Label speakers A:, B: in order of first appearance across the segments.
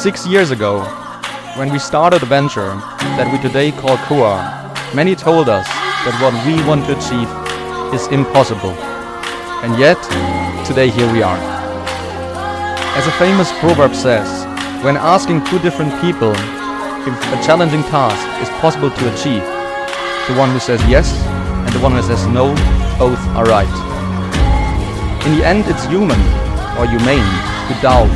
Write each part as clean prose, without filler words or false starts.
A: 6 years ago, when we started a venture that we today call Koa, many told us that what we want to achieve is impossible. And yet, today here we are. As a famous proverb says, when asking two different people if a challenging task is possible to achieve, the one who says yes and the one who says no, both are right. In the end, it's human or humane to doubt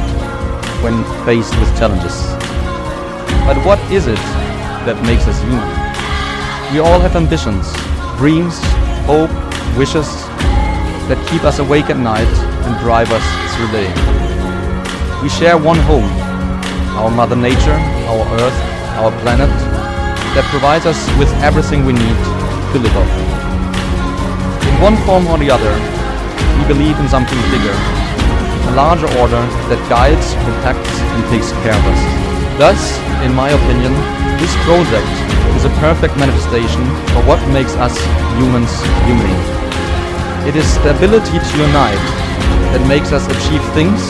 A: when faced with challenges. But what is it that makes us human? We all have ambitions, dreams, hope, wishes that keep us awake at night and drive us through the day. We share one home, our Mother Nature, our Earth, our planet, that provides us with everything we need to live on. In one form or the other, we believe in something bigger, a larger order that guides, protects and takes care of us. Thus, in my opinion, this project is a perfect manifestation of what makes us humans humane. It is the ability to unite that makes us achieve things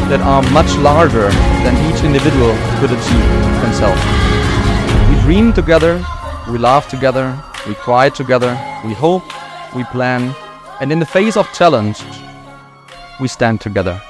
A: that are much larger than each individual could achieve himself. We dream together, we laugh together, we cry together, we hope, we plan, and in the face of challenge, we stand together.